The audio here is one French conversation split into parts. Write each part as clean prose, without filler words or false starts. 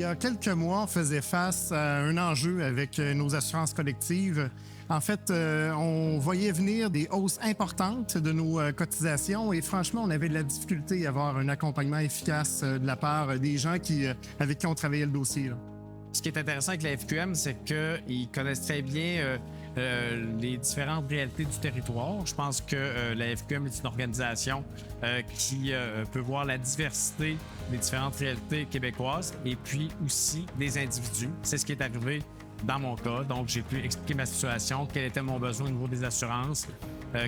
y a quelques mois, on faisait face à un enjeu avec nos assurances collectives. En fait, on voyait venir des hausses importantes de nos cotisations et franchement, on avait de la difficulté à avoir un accompagnement efficace de la part des gens avec qui on travaillait le dossier, là. Ce qui est intéressant avec la FQM, c'est qu'ils connaissent très bien les différentes réalités du territoire. Je pense que la FQM est une organisation qui peut voir la diversité des différentes réalités québécoises et puis aussi des individus. C'est ce qui est arrivé dans mon cas. Donc, j'ai pu expliquer ma situation, quel était mon besoin au niveau des assurances,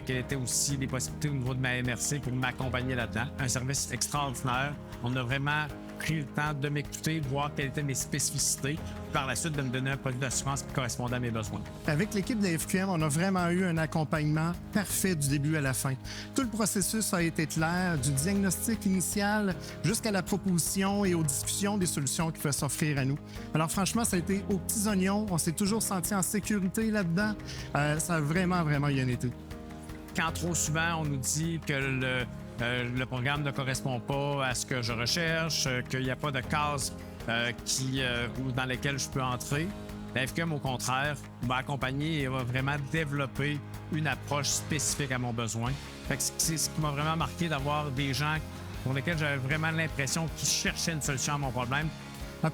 quelles étaient aussi les possibilités au niveau de ma MRC pour m'accompagner là-dedans. Un service extraordinaire. On a vraiment pris le temps de m'écouter, de voir quelles étaient mes spécificités, puis par la suite de me donner un produit d'assurance qui correspondait à mes besoins. Avec l'équipe de la FQM, on a vraiment eu un accompagnement parfait du début à la fin. Tout le processus a été clair, du diagnostic initial jusqu'à la proposition et aux discussions des solutions qui peuvent s'offrir à nous. Alors franchement, ça a été aux petits oignons. On s'est toujours senti en sécurité là-dedans. Ça a vraiment bien été. Quand trop souvent on nous dit que le programme ne correspond pas à ce que je recherche, qu'il n'y a pas de case dans lesquelles je peux entrer, la FQM, au contraire, va accompagner et va vraiment développer une approche spécifique à mon besoin. Fait que c'est ce qui m'a vraiment marqué d'avoir des gens pour lesquels j'avais vraiment l'impression qu'ils cherchaient une solution à mon problème.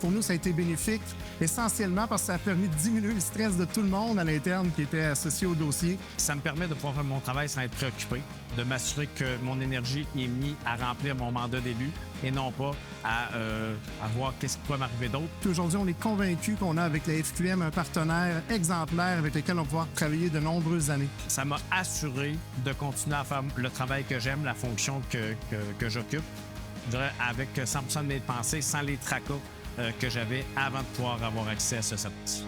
Pour nous, ça a été bénéfique, essentiellement parce que ça a permis de diminuer le stress de tout le monde à l'interne qui était associé au dossier. Ça me permet de pouvoir faire mon travail sans être préoccupé, de m'assurer que mon énergie est mise à remplir mon mandat d'élu et non pas à voir qu'est-ce qui peut m'arriver d'autre. Puis aujourd'hui, on est convaincus qu'on a avec la FQM un partenaire exemplaire avec lequel on va pouvoir travailler de nombreuses années. Ça m'a assuré de continuer à faire le travail que j'aime, la fonction que j'occupe, je dirais avec 100% de mes pensées, sans les tracas que j'avais avant de pouvoir avoir accès à ce service.